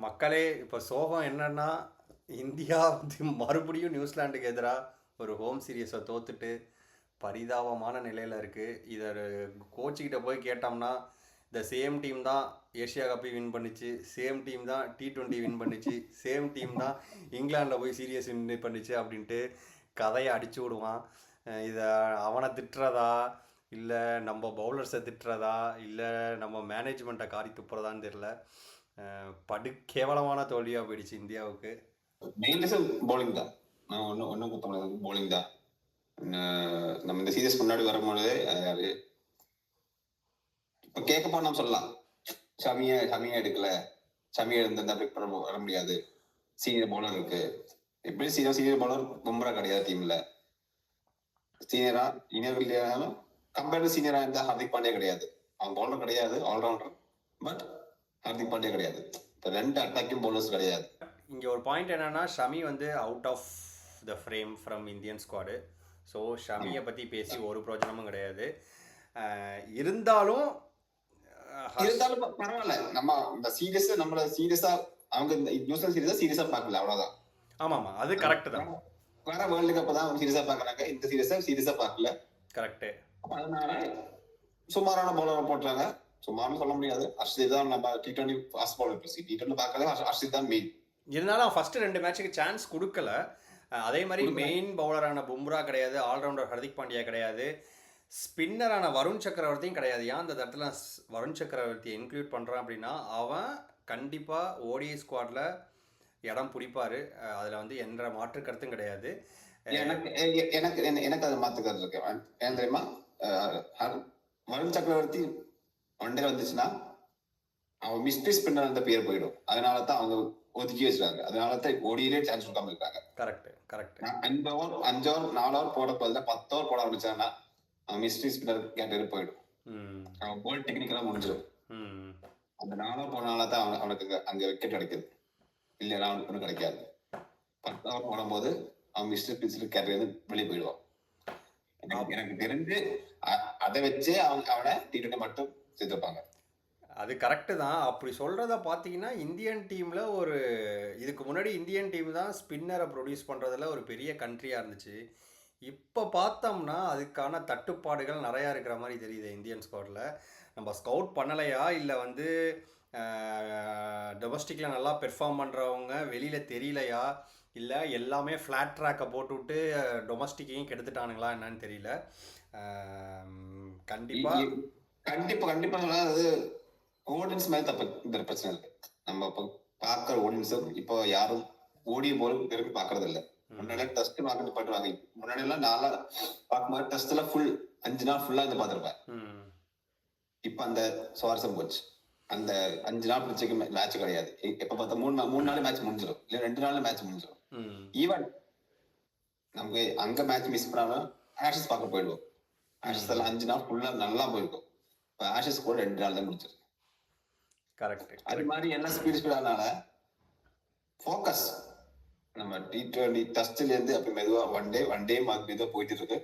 மக்களே இப்போ சோகம் என்னன்னா, இந்தியா வந்து மறுபடியும் நியூசிலாண்டுக்கு எதிராக ஒரு ஹோம் சீரியஸை தோத்துட்டு பரிதாபமான நிலையில் இருக்குது. இதை கோச்சுக்கிட்ட போய் கேட்டோம்னா, இந்த சேம் டீம் தான் ஏஷியா கப்பை வின் பண்ணிச்சு, சேம் டீம் தான் T20 வின் பண்ணிச்சு, சேம் டீம் தான் இங்கிலாண்டில் போய் சீரியஸ் வின் பண்ணிச்சு அப்படின்ட்டு கதையை அடிச்சு விடுவான். இதை அவனை திட்டுறதா, இல்லை நம்ம பவுலர்ஸை திட்டுறதா, இல்லை நம்ம மேனேஜ்மெண்ட்டை காரி துப்புறதான்னு தெரில. படு கேவலமான தோல்வியாக போயிடுச்சு இந்தியாவுக்கு. மெயின் பவுலிங் தான். நான் ஒன்றும் குத்த முடியாது, பவுலிங் தான். நம்ம இந்த சீரியஸ் முன்னாடி வரும்போது இப்போ கேட்கப்போ நம்ம சொல்லலாம், ஷமியை எடுக்கல, ஷமியை இருந்தா பிக் பண்ண வர முடியாது, சீனியர் பவுலர் இருக்கு. எப்படி சீனியர் பவுலர் பும்ரா கிடையாது டீம்ல. சீனியரா இல்லையாலும் கம்பேர்டு சீனியரா இருந்தா ஹார்திக் பாண்டியா கிடையாது. அவன் பவுலர் கிடையாது, ஆல்ரவுண்டர். பட் ஹார்திக் பாண்டியா கிடையாது. இப்போ 2 அட்டாக்கிங் பவுலர்ஸ் கிடையாது. இங்கே ஒரு பாயிண்ட் என்னன்னா, ஷமி வந்து out of the frame from Indian squad. So ஷமியை பற்றி பேசி ஒரு பிரயோஜனமும் கிடையாது. இருந்தாலும் பரவாயில்ல. நம்ம இந்த சீரியஸ் நம்மள சீரியஸா அவங்க நியூசிலாந்து சீரியஸா சீரியஸா பார்க்கல, அவ்வளவுதான். ஆமாமா, அது கரெக்ட் தான். வேற வேர்ல்டு கப் தான் சீரியஸா பார்க்கறாங்க, இந்த சீரியஸா பார்க்கல. கரெக்ட். அதனால சுமாரான பவுலர் போட்டாங்க. சுமார்னு சொல்ல முடியாது. ஹர்ஷித் தான் நம்ம T20 ஃபாஸ்ட் பவுலர். T20 பார்க்கல, ஹர்ஷித் தான் மெயின். இருந்தாலும் ஃபர்ஸ்ட் 2 மேட்சுக்கு சான்ஸ் கொடுக்கல. அதே மாதிரி மெயின் பவுலரான பும்ரா கிடையாது, ஆல்ரவுண்டர் ஹர்திக் பாண்டியா கிடையாது, ஸ்பின்னரான வருண் சக்கரவர்த்தியும் கிடையாது. ஏன் அந்த இடத்துல வருண் சக்கரவர்த்தியை இன்க்ளூட் பண்ணுறான் அப்படின்னா, அவன் கண்டிப்பாக ஓடிஐ ஸ்குவாடில் இடம் பிடிப்பார். அதில் வந்து எந்த மாற்று கருத்தும் கிடையாது. எனக்கு அது மாற்று கருத்து இருக்கு. ஏன் தெரியுமா? வருண் சக்கரவர்த்தி ஒன்டே வந்துச்சுன்னா அவன் மிஸ்ட்ரி ஸ்பின்னர் அந்த பேர் போயிடும். அதனால தான் அவங்க ஒதுக்கி வச்சிருக்காங்க. அதனால தான் ஓடியிலே சான்ஸ் கொடுக்காம இருக்காங்க. கரெக்ட். 5 ஓவர் 4 ஓவர் போட பதில் 10 ஓவர் போட ஆரம்பிச்சாங்கன்னா அவன் மிஸ்ட்ரி ஸ்பின்னர் கேட்டகரி போயிடும். அவன் போல் டெக்னிக்கலா முடிஞ்சிடும். அந்த 4 ஓவர் போனால தான் அவனுக்கு அங்க விக்கெட் கிடைக்குது. இல்லைன்னா அவனுக்கு ஒன்றும் கிடைக்காது. 10 ஓவர் போடும்போது அவன் மிஸ்ட்ரி ஸ்பின்னர் கேட்டகரி வெளியே போயிடுவான். எனக்கு தெரிஞ்சு அதை வச்சே அவனை T20 மட்டும் சேர்த்துப்பாங்க. அது கரெக்டு தான். அப்படி சொல்கிறத பார்த்தீங்கன்னா, இந்தியன் டீமில் இதுக்கு முன்னாடி இந்தியன் டீம் தான் ஸ்பின்னரை ப்ரொடியூஸ் பண்ணுறதுல ஒரு பெரிய கண்ட்ரியாக இருந்துச்சு. இப்போ பார்த்தோம்னா அதுக்கான தட்டுப்பாடுகள் நிறையா இருக்கிற மாதிரி தெரியுது இந்தியன் ஸ்குவாடில். நம்ம ஸ்கவுட் பண்ணலையா, இல்லை வந்து டொமஸ்டிக்கில் நல்லா பெர்ஃபார்ம் பண்ணுறவங்க வெளியில் தெரியலையா, இல்லை எல்லாமே ஃப்ளாட் ட்ராக்கை போட்டுவிட்டு டொமஸ்டிக்கையும் கெடுத்துட்டானுங்களா என்னன்னு தெரியல. கண்டிப்பாக அது ஓடியன்ஸ் மேல தப்பு இந்த பிரச்சனை இருக்கு. நம்ம இப்போ பார்க்குற ஆடியன்ஸும் இப்போ யாரும் ஓடிய போல விரும்பி பார்க்கறது இல்லை. முன்னாடி டெஸ்ட் பார்க்கறது பண்ணுவாங்க. முன்னாடி எல்லாம் நாளா பார்க்கும்போது டெஸ்ட்ல ஃபுல் 5 நாள் ஃபுல்லா இருந்து பார்த்துருப்பேன். இப்போ அந்த சுவாரஸ்யம் போச்சு. அந்த 5 நாள் பிடிச்சிக்கு மேட்ச் கிடையாது. எப்ப பார்த்தா 3 நாள் மேட்ச் முடிஞ்சிடும், இல்லை 2 நாள் மேட்ச் முடிஞ்சிடும். ஈவன் நமக்கு அங்க மேட்ச் மிஸ் பண்ணாலும் ஆஷஸ் பார்க்க போயிடுவோம். ஆஷஸ் எல்லாம் 5 நாள் ஃபுல்லா நல்லா போயிருக்கும். இப்போ ஆஷஸ் கூட 2 நாள் தான் முடிச்சிடும். கரெக்ட். அது மாதிரி எல்லாம் ஸ்பீடானால ஃபோக்கஸ் நம்ம T20 டெஸ்ட்ல இருந்து அப்படி மெதுவா ஒன் டே மெதுவா போயிட்டு இருக்கு.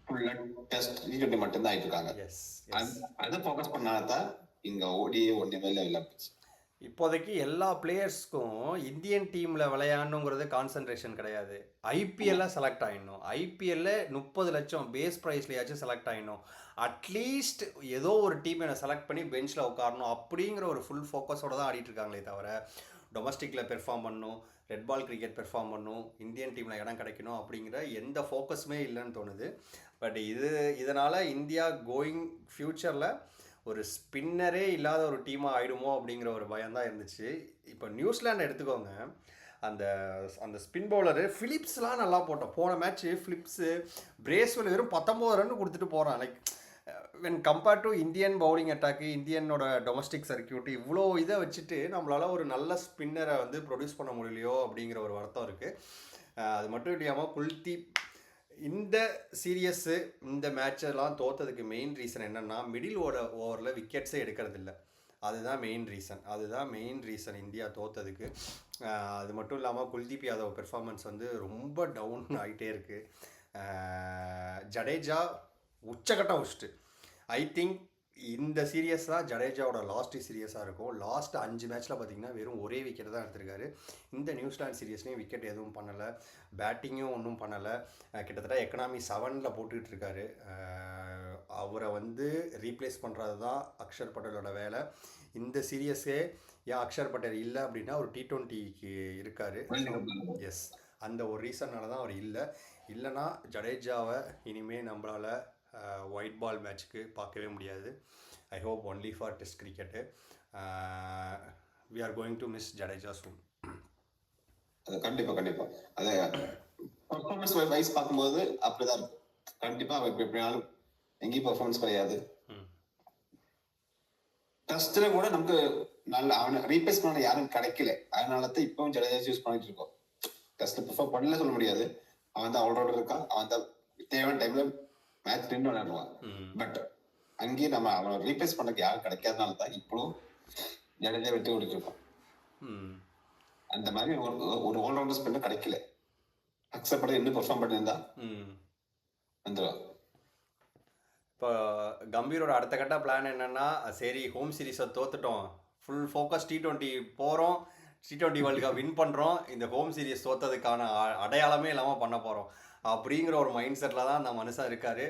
ஃபுல்லா டெஸ்ட் T20 மட்டும் தான் ஆயிட்டு இருக்காங்க. அதை ஃபோக்கஸ் பண்ணாதான் இங்க ஓடியே ஒண்ணுமே இல்லை. இப்போதைக்கு எல்லா பிளேயர்ஸ்க்கும் இந்தியன் டீமில் விளையாடணுங்கிறது கான்சன்ட்ரேஷன் கிடையாது. ஐபிஎல்ல செலக்ட் ஆகிடணும். ஐபிஎல்ல 30 லட்சம் பேஸ் ப்ரைஸ்லையாச்சும் செலக்ட் ஆகிடணும். அட்லீஸ்ட் ஏதோ ஒரு டீம் என்னை செலக்ட் பண்ணி பெஞ்சில் உட்காரணும் அப்படிங்கிற ஒரு ஃபுல் ஃபோக்கஸோடு தான் ஆடிட்டு இருக்காங்களே தவிர, டொமஸ்டிக்கில் பெர்ஃபார்ம் பண்ணணும், ரெட் பால் கிரிக்கெட் பெர்ஃபார்ம் பண்ணணும், இந்தியன் டீமில் இடம் கிடைக்கணும் அப்படிங்கிற எந்த ஃபோக்கஸுமே இல்லைன்னு தோணுது. பட் இதனால் இந்தியா கோயிங் ஃப்யூச்சரில் ஒரு ஸ்பின்னரே இல்லாத ஒரு டீமாக ஆகிடுமோ அப்படிங்கிற ஒரு பயம்தான் இருந்துச்சு. இப்போ நியூசிலாண்டை எடுத்துக்கோங்க. அந்த ஸ்பின் பவுலரு ஃபிலிப்ஸ்லாம் நல்லா போட்டோம். போன மேட்ச்சு ஃபிலிப்ஸு பிரேஸ்வெல் வெறும் 19 ரன் கொடுத்துட்டு போகிறான். Like when compared to Indian bowling attack, இந்தியனோட டொமஸ்டிக் சர்க்கியூட், இவ்வளோ இதை வச்சுட்டு நம்மளால் ஒரு நல்ல ஸ்பின்னரை வந்து ப்ரொடியூஸ் பண்ண முடியலையோ அப்படிங்கிற ஒரு வருத்தம் இருக்குது. அது மட்டும் இல்லாமல் குல்தீப் இந்த சீரியஸு இந்த மேட்செல்லாம் தோற்றதுக்கு மெயின் ரீசன் என்னென்னா, மிடில் ஓவரில் விக்கெட்ஸே எடுக்கிறது இல்லை. அதுதான் மெயின் ரீசன் இந்தியா தோற்றதுக்கு. அது மட்டும் இல்லாமல் குல்தீப் யாதவ் பெர்ஃபார்மன்ஸ் வந்து ரொம்ப டவுன் ஆகிட்டே இருக்குது. ஜடேஜா உச்சக்கட்டம் வச்சுட்டு ஐ திங்க் இந்த சீரியஸ் தான் ஜடேஜாவோட லாஸ்ட் சீரியஸாக இருக்கும். லாஸ்ட் 5 மேட்ச்சில் பார்த்தீங்கன்னா வெறும் ஒரே விக்கெட் தான் எடுத்திருக்காரு. இந்த நியூசிலாந்து சீரியஸ்லேயும் விக்கெட் எதுவும் பண்ணலை, பேட்டிங்கும் ஒன்றும் பண்ணலை. கிட்டத்தட்ட எக்கனாமி 7ல் போட்டுக்கிட்டு இருக்காரு. அவரை வந்து ரீப்ளேஸ் பண்ணுறது தான் அக்ஷர் பட்டேலோட வேலை. இந்த சீரியஸே ஏன் அக்ஷர் பட்டேல் இல்லை அப்படின்னா ஒரு T20க்கு இருக்கார். எஸ், அந்த ஒரு ரீசன்னால தான் அவர் இல்லைன்னா ஜடேஜாவை இனிமேல் நம்மளால் ஒயிட் பால் மேட்ச்சுக்கு பார்க்கவே முடியாது. I hope only for test cricket. We are going to miss Jadeja soon. அது கண்டிப்பா அது பர்ஃபார்மன்ஸ் வைஸ் பார்க்கும்போது அப்படிதான் இருக்கும். கண்டிப்பா அவன் எப்படினாலும் எங்கேயும் பர்ஃபார்மன்ஸ் கிடையாது. டெஸ்ட்ல கூட நமக்கு நல்ல அவனை ரீப்ளேஸ் பண்ண யாரும் கிடைக்கல. அதனால தான் இப்பவும் ஜடேஜா யூஸ் பண்ணிட்டு இருக்கோம். டெஸ்ட்ல பெர்ஃபார்ம் பண்ணல சொல்ல முடியாது. அவன் தான் ஆல்ரவுண்டர் இருக்கான். அவன் தான் தேவையான டைம்ல மேட்ச் நின்று விளையாடுவான். பட் அங்கேயும் நம்ம அவனை ரீப்ளேஸ் பண்ணக்கு யாரும் கிடைக்காதனால தான் இப்பவும் ஜடேஜா வெட்டி கொடுத்துருக்கோம். அந்த மாதிரி ஒரு ஆல்ரவுண்டர் ஸ்பெண்ட் கிடைக்கல. அக்செப்ட் பண்ணி இன்னும் பெர்ஃபார்ம் பண்ணியிருந்தா வந்துடும். இப்போ கம்பீரோட அடுத்த கட்ட பிளான் என்னென்னா, சரி ஹோம் சீரீஸை தோத்துட்டோம், ஃபுல் ஃபோக்கஸ் T20 போகிறோம், T20 வேர்ல்டு கப் வின் பண்ணுறோம், இந்த ஹோம் சீரீஸ் தோத்ததுக்கான அடையாளமே இல்லாமல் பண்ண போகிறோம் அப்படிங்கிற ஒரு மைண்ட் செட்டில் தான் அந்த மனுஷன் இருக்கார்.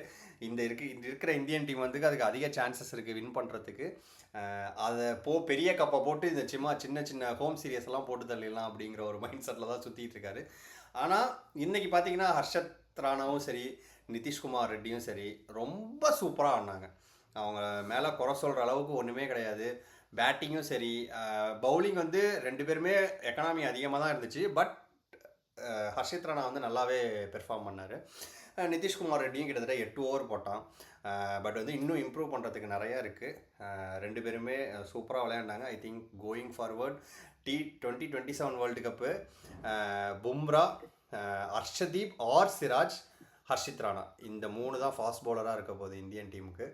இந்த இருக்கிற இந்தியன் டீம் வந்து அதுக்கு அதிக சான்சஸ் இருக்குது வின் பண்ணுறதுக்கு. அதை பெரிய கப்பை போட்டு இந்த சின்ன ஹோம் சீரியஸ் எல்லாம் போட்டு தள்ளிடலாம் அப்படிங்கிற ஒரு மைண்ட் செட்டில் தான் சுற்றிட்டு இருக்காரு. ஆனால் இன்றைக்கி பார்த்தீங்கன்னா ஹர்ஷத் ராணாவும் சரி, நிதிஷ்குமார் ரெட்டியும் சரி ரொம்ப சூப்பராக ஆடினாங்க. அவங்க மேலே குறை சொல்கிற அளவுக்கு ஒன்றுமே கிடையாது. பேட்டிங்கும் சரி, பவுலிங் வந்து 2 பேருமே எக்கனாமி அதிகமாக தான் இருந்துச்சு. பட் ஹர்ஷித் ராணா வந்து நல்லாவே பெர்ஃபார்ம் பண்ணார். நிதிஷ்குமார் ரெட்டியும் கிட்டத்தட்ட 8 ஓவர் போட்டான். பட் வந்து இன்னும் இம்ப்ரூவ் பண்ணுறதுக்கு நிறையா இருக்குது. 2 பேருமே சூப்பராக விளையாண்டாங்க. I think going forward T2027 world cup Bumrah, Harshdeep or Siraj, Harshit Rana இந்த 3 தான் ஃபாஸ்ட் பவுலராக இருக்க போகுது இந்தியன் டீமுக்கு.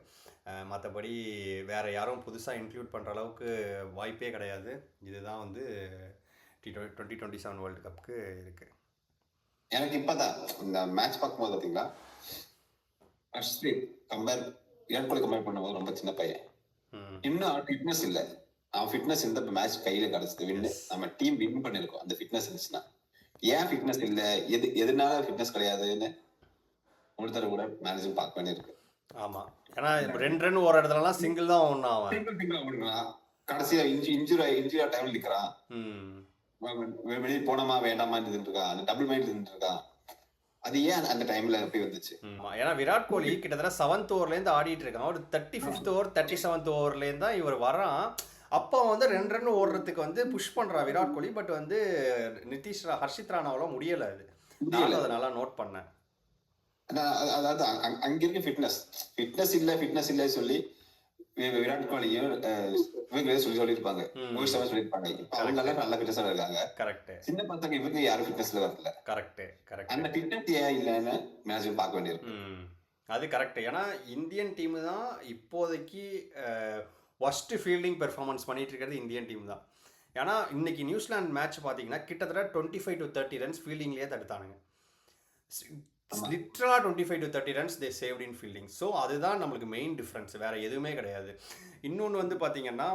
மற்றபடி வேறு யாரும் புதுசாக இன்க்ளூட் பண்ணுற அளவுக்கு வாய்ப்பே கிடையாது. இதுதான் வந்து T2027 வேர்ல்டு கப்புக்கு இருக்குது. எனக்கு இப்போதான் இந்த மேட்ச் பார்க்கும்போது பார்த்தீங்களா, அர்ஷ்தீப் விராட் கோலி கம்பேர் பண்ணும்போது ரொம்ப சின்ன பையன். இன்னும் அவன் ஃபிட்னஸ் இல்லை. அவன் ஃபிட்னஸ் இருந்த இப்போ மேட்ச் கையில் கிடச்சிது, வின்னு நம்ம டீம் வின் பண்ணியிருக்கோம். அந்த ஃபிட்னஸ் இருந்துச்சுன்னா ஏன் ஃபிட்னஸ் இல்லை, எதனால ஃபிட்னஸ் கிடையாதுன்னு ஒருத்தர் கூட மேனேஜர் பார்க்க வேண்டியிருக்கு. ஆமாம், ஏன்னா 2 ரன் ஒரு இடத்துலலாம் சிங்கிள் தான் ஒன்று ஆகும். சிங்கிள் ஓடுறான், கடைசியாக இன்ஜுரியா டைம்ல நிற்கிறான். வெளியே போனோமா வேண்டாமா இருக்கான், அந்த டபுள் மைண்ட் இருக்கான். அது ஏன் அந்த டைம்ல எப்படி வந்துச்சு? ஏன்னா விராட் கோலி கிட்டத்தட்ட 7th ஓவர்லேருந்து ஆடிட்டு இருக்கான். ஒரு 35th ஓவர் 37th ஓவர்லேருந்து தான் இவர் வரான். அப்போ வந்து 2 ரன் ஓடுறதுக்கு வந்து புஷ் பண்ணுறான் விராட் கோலி. பட் வந்து ஹர்ஷித் ராணாவால் முடியலை. நானும் அதை நல்லா நோட் பண்ணேன். அதாவது அங்க இருக்க ஃபிட்னஸ் இல்ல சொல்லி விராட் கோலியும் சொல்லிருப்பாங்க, ரோஹித் சர்மா சொல்லிருப்பாங்க. இப்ப அவங்க நல்ல ஃபிட்னஸா இருக்காங்க. கரெக்ட். சின்ன பசங்க இவங்க யாரும் ஃபிட்னஸ்ல வரல. கரெக்ட். அந்த ஃபிட்னஸ் ஏன் இல்லைன்னு மேனேஜர் பார்க்க வேண்டியிருக்கு. அது கரெக்ட். ஏன்னா இந்தியன் டீம் தான் இப்போதைக்கு ஒஸ்ட் ஃபீல்டிங் பெர்ஃபார்மன்ஸ் பண்ணிட்டு இருக்கிறது இந்தியன் டீம் தான். ஏன்னா இன்னைக்கு நியூசிலாந்து மேட்ச் பார்த்தீங்கன்னா கிட்டத்தட்ட 25 to 30 ரன்ஸ் ஃபீல்டிங்லேயே தடுத்தானுங்க. லிட்டரலாக 25 to 30 runs they saved in fielding. So அதுதான் நம்மளுக்கு மெயின் டிஃப்ரென்ஸ், வேறு எதுவுமே கிடையாது. இன்னொன்று வந்து பார்த்திங்கன்னா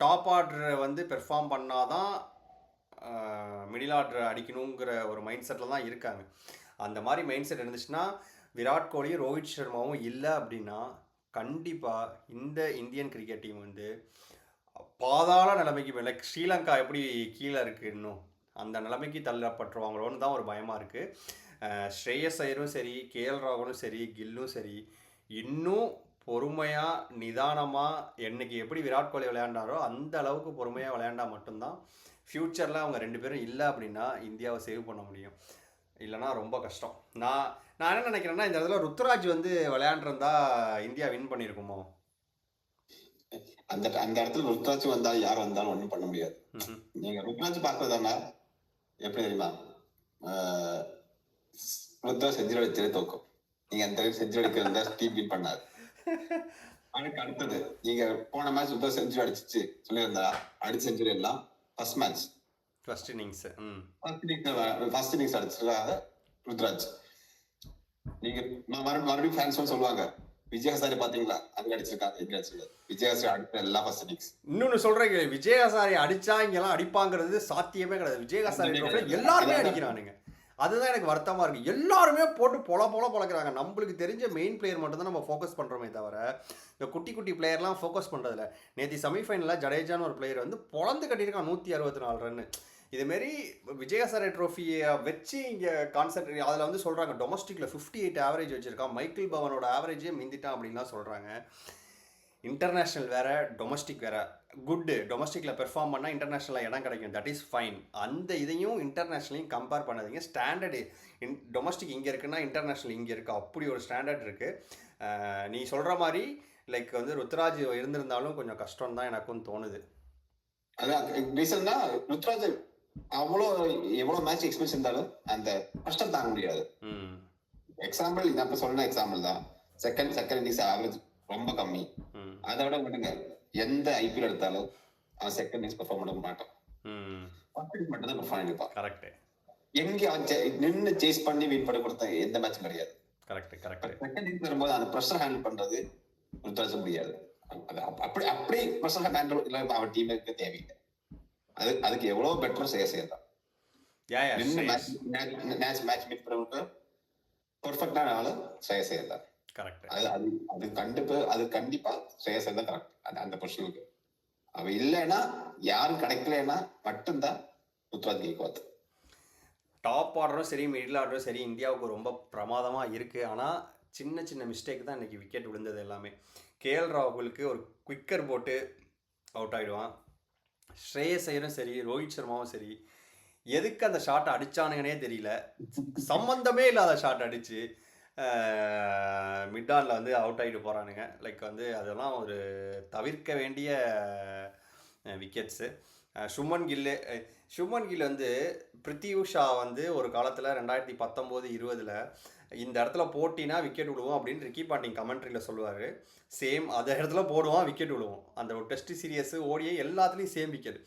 டாப் ஆர்டரை வந்து பெர்ஃபார்ம் பண்ணாதான் மிடில் ஆர்டர் அடிக்கணுங்கிற ஒரு மைண்ட் செட்டில் தான் இருக்காங்க. அந்த மாதிரி மைண்ட் செட் இருந்துச்சுன்னா விராட் கோலியும் ரோஹித் சர்மாவும் இல்லை அப்படின்னா கண்டிப்பாக இந்த இந்தியன் கிரிக்கெட் டீம் வந்து பாதாள நிலைமைக்கு மேலே, ஸ்ரீலங்கா எப்படி கீழே இருக்குது இன்னும் அந்த நிலைமைக்கு தள்ளப்பட்டுருவாங்களோன்னு தான் ஒரு பயமாக இருக்குது. ஸ்ரேயஸ் ஐயரும் சரி, KL ராகுலும் சரி, கில்லும் சரி, இன்னும் பொறுமையாக நிதானமாக என்னைக்கு எப்படி விராட் கோலி விளையாண்டாரோ அந்த அளவுக்கு பொறுமையாக விளையாண்டா மட்டும்தான் ஃப்யூச்சரில் அவங்க 2 பேரும் இல்லை அப்படின்னா இந்தியாவை சேவ் பண்ண முடியும். இல்லைனா ரொம்ப கஷ்டம். நான் என்ன நினைக்கிறேன்னா, இந்த இடத்துல ருத்துராஜ் வந்து விளையாண்டுருந்தா இந்தியா வின் பண்ணியிருக்குமோ? அந்த இடத்துல ருத்ராஜ் வந்தாலும் யார் வந்தாலும் ஒன்றும் பண்ண முடியாது. நீங்க ருத்ராஜ் பார்க்கறதானா எப்படி தெரியுமா, ருத்ராஜ் செஞ்சுரி அடிச்சதே தோக்கும். நீங்க அந்த செஞ்சுரி அடிக்கிறதா டீம் வின் பண்ணாது. அதுக்கு அடுத்தது நீங்க போன மேட்ச் ருத்ராஜ் செஞ்சுரி அடிச்சிச்சு சொல்லியிருந்தா, அடிச்ச செஞ்சுரி எல்லாம் ஃபர்ஸ்ட் இன்னிங்ஸ் அடிச்சிருக்காங்க ருத்ராஜ். நீங்க மறுபடியும் ஃபேன்ஸ் சொல்லுவாங்க, விஜய் ஹசாரி பாத்தீங்களா? அங்க அடிச்சிருக்காங்க, இங்க அடிச்சிருக்காரு. விஜய் ஹசாரி அடுத்த எல்லா ஃபர்ஸ்ட் இன்னிங்ஸ். இன்னொன்னு சொல்றேன், விஜய் ஹசாரி அடிச்சா இங்கெல்லாம் அடிப்பாங்கிறது சாத்தியமே கிடையாது. விஜய் ஹசாரி ட்ரோஃபில எல்லாருமே அடிக்கிறானுங்க. அதுதான் எனக்கு வருத்தமா இருக்கு. எல்லாருமே போட்டு பொழக்கிறாங்க. நம்மளுக்கு தெரிஞ்ச மெயின் பிளேயர் மட்டும் தான் நம்ம ஃபோக்கஸ் பண்றோமே தவிர, இந்த குட்டி குட்டி பிளேயர்லாம் ஃபோக்கஸ் பண்றதில்ல. நேத்தி செமிஃபைனல்ல ஜடேஜான்னு ஒரு பிளேயர் வந்து பொழந்து கட்டியிருக்கான் 164 ரன்னு. இதுமாரி விஜய் ஹசாரே ட்ரோஃபியை வச்சு இங்கே கான்சென்ட்ரேட் அதில் வந்து சொல்கிறாங்க டொமஸ்டிக்கில் 58 ஆவரேஜ் வச்சுருக்கான், மைக்கேல் பவனோட ஆவரேஜே மிந்திட்டான் அப்படின்லாம் சொல்கிறாங்க. இன்டர்நேஷ்னல் வேறு, டொமஸ்டிக் வேறு. குட்டு டொமஸ்டிக்கில் பெர்ஃபார்ம் பண்ணால் இன்டர்நேஷ்னலில் இடம் கிடைக்கும், தட் இஸ் ஃபைன். அந்த இதையும் இன்டர்நேஷ்னலையும் கம்பேர் பண்ணாதீங்க. ஸ்டாண்டர்டு டொமஸ்டிக் இங்கே இருக்குன்னா இன்டர்நேஷ்னல் இங்கே இருக்குது, அப்படி ஒரு ஸ்டாண்டர்ட் இருக்குது. நீ சொல்கிற மாதிரி லைக் வந்து ருத்ராஜ் இருந்திருந்தாலும் கொஞ்சம் கஷ்டம் தான் எனக்கும் தோணுது. அதான் ரீசன்னா ருத்ராஜ் எவ்வளவு மேட்ச் எக்ஸ்பீரியன்ஸ் இருந்தாலும் அந்த கஷ்டம் தாங்க முடியாது. எக்ஸாம்பிள் நான் இப்ப சொன்ன எக்ஸாம்பிள் தான். செகண்ட் இன்னிங்ஸ் ஆவரேஜ் ரொம்ப கம்மி. அதை விட விடுங்க, எந்த ஐபிஎல் எடுத்தாலும் அவன் செகண்ட் இன்னிங்ஸ் பெர்ஃபார்ம் பண்ண மாட்டான், மட்டும் தான் பெர்ஃபார்ம் பண்ணிருப்பான். கரெக்ட். எங்க அவன் நின்று சேஸ் பண்ணி வின் பண்ணி கொடுத்த எந்த மேட்சும் கிடையாது. கரெக்ட். செகண்ட் இன்னிங்ஸ் வரும்போது அந்த ப்ரெஷர் ஹேண்டில் பண்றது ருத்ராஜ் முடியாது. அப்படி ப்ரெஷர் ஹேண்டில் இல்லை, அவன் டீமுக்கு தேவையில்லை. அதுக்கு எவ்வளவு பெட்டர் செய்யலாம். மேட்ச் மீட் பண்ணுறது பெர்ஃபெக்ட்டான ஆளு செய்யலாம். கரெக்ட். அது கண்டிப்பா செய்யலாம். கரெக்ட். அந்த பொசிஷனுக்கு அவ இல்லைன்னா, யாரும் கிடைக்கலன்னா மட்டும்தான் ருத்ராஜ் ஜெயிக்குவாது. டாப் ஆர்டரும் சரி, மிடில் ஆர்டரும் சரி, இந்தியாவுக்கு ரொம்ப பிரமாதமா இருக்கு. ஆனா சின்ன சின்ன மிஸ்டேக் தான் இன்னைக்கு விக்கெட் விழுந்தது எல்லாமே. கேஎல் ராகுலுக்கு ஒரு குவிக்கர் போட்டு அவுட் ஆயிடுவான். ஸ்ரேயஸ் ஐயரும் சரி, ரோஹித் சர்மாவும் சரி, எதுக்கு அந்த ஷாட்டை அடித்தானுங்கன்னே தெரியல. சம்மந்தமே இல்லாத ஷாட் அடித்து மிட்டானில் வந்து அவுட் ஆகிட்டு போகிறானுங்க. லைக் வந்து அதெல்லாம் ஒரு தவிர்க்க வேண்டிய விக்கெட்ஸு. சுமன் கில் வந்து பிருத்திவி ஷா வந்து ஒரு காலத்தில் 2019-20 இந்த இடத்துல போட்டினா விக்கெட் விடுவோம் அப்படின்னு ரிக்கி பாண்டிங் கமெண்ட்ரியில் சொல்லுவார். சேம் அந்த இடத்துல போடுவான், விக்கெட் விடுவோம். அந்த ஒரு டெஸ்ட் சீரியஸு ஓடியே எல்லாத்துலேயும் சேம் விக்கெட்.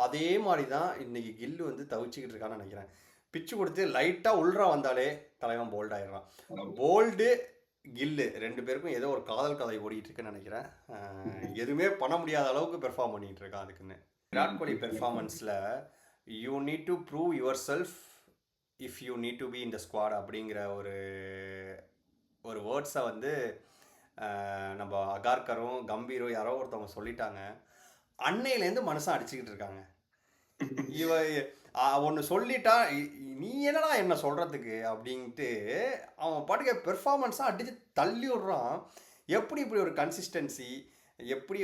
அதே மாதிரி தான் இன்றைக்கி கில்லு வந்து தவிச்சிக்கிட்டு இருக்கான்னு நினைக்கிறேன். பிச்சு கொடுத்து லைட்டாக உள்றா வந்தாலே தலைவன் போல்ட் ஆயிடுறான். போல்டு கில்லு 2 பேருக்கும் ஏதோ ஒரு காதல் கதை ஓடிட்டு இருக்குன்னு நினைக்கிறேன். எதுவுமே பண்ண முடியாத அளவுக்கு பெர்ஃபார்ம் பண்ணிகிட்டு இருக்கான். அதுக்குன்னு விராட் கோலி பெர்ஃபார்மன்ஸில் you need to prove yourself if you need to be in the squad அப்படிங்கிற ஒரு வேர்ட்ஸை வந்து நம்ம அகார்கரும் கம்பீரும் யாரோ ஒருத்தவங்க சொல்லிட்டாங்க. அன்னையிலேருந்து மனசை அடிச்சுக்கிட்டு இருக்காங்க. ஒன்று சொல்லிட்டா நீ என்னடா என்ன சொல்கிறதுக்கு அப்படின்ட்டு அவன் பாட்டுக்க பெர்ஃபார்மன்ஸாக அடித்து தள்ளி விட்றான். எப்படி இப்படி ஒரு கன்சிஸ்டன்சி, எப்படி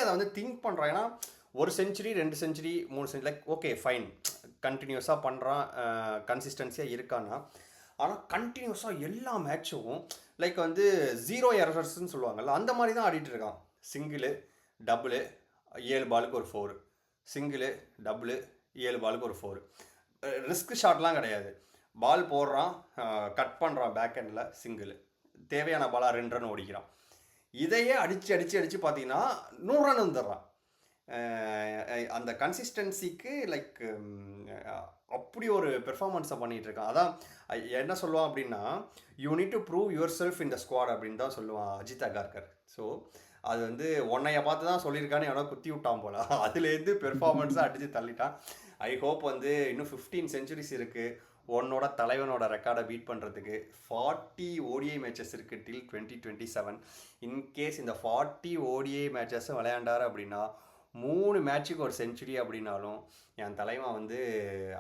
அதை வந்து திங்க் பண்ணுறான். ஏன்னா 1 century 2 century 3 century like okay fine, கண்டினியூஸாக பண்ணுறான், கன்சிஸ்டன்சியாக இருக்கான்னா. ஆனால் கண்டினியூஸாக எல்லா மேட்சும் லைக் வந்து 0 எரர்ஸ்ன்னு சொல்லுவாங்கள்ல, அந்த மாதிரி தான் ஆடிட்டு இருக்கான். சிங்கிளு டபுளு 7 பாலுக்கு ஒரு 4, சிங்கிளு டபுளு 7 பாலுக்கு ஒரு 4. ரிஸ்க் ஷாட்லாம் கிடையாது. பால் போடுறான், கட் பண்ணுறான் பேக் ஹேண்டில், சிங்கிளு தேவையான பாலாக 2 ரன் ஓடிக்கிறான். இதையே அடித்து பார்த்தீங்கன்னா 100 ரன் வந்துடுறான். அந்த கன்சிஸ்டன்சிக்கு லைக் அப்படி ஒரு பெர்ஃபார்மன்ஸை பண்ணிகிட்டு இருக்கான். அதான் என்ன சொல்லுவான் அப்படின்னா, you need to prove your self in the squad அப்படின்னு தான் சொல்லுவான் அஜித் அகார்கர். ஸோ அது வந்து உன்னைய பார்த்து தான் சொல்லியிருக்கான்னு எவனோ குத்தி விட்டான் போல, அதுலேருந்து பெர்ஃபார்மன்ஸாக அடித்து தள்ளிட்டான். ஐ ஹோப் வந்து இன்னும் 15 செஞ்சுரிஸ் இருக்குது உன்னோட தலைவனோட ரெக்கார்டை பீட் பண்ணுறதுக்கு. 40 ODI மேட்சஸ் இருக்குது டில் 2027. இன்கேஸ் இந்த 40 ODI மேட்சஸும் விளையாண்டார் அப்படின்னா 3 மேட்சுக்கு ஒரு செஞ்சுரி அப்படின்னாலும் என் தலைவன் வந்து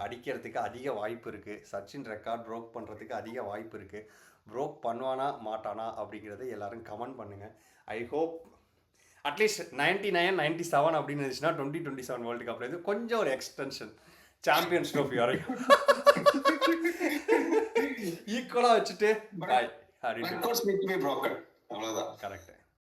அடிக்கிறதுக்கு அதிக வாய்ப்பு இருக்குது. சச்சின் ரெக்கார்ட் ப்ரோக் பண்ணுறதுக்கு அதிக வாய்ப்பு இருக்குது. ப்ரோக் பண்ணுவானா மாட்டானா அப்படிங்கிறத எல்லோரும் கமெண்ட் பண்ணுங்கள். ஐ ஹோப் அட்லீஸ்ட் 99, 97 அப்படின்னு இருந்துச்சுன்னா 2027 வேர்ல்டு கப்லேருந்து கொஞ்சம் ஒரு எக்ஸ்டென்ஷன் சாம்பியன்ஸ் ட்ரோஃபி வரைக்கும் ஈக்குவலாக வச்சுட்டு பாய் அப்படின்னு. அவ்வளோதான். கரெக்ட்.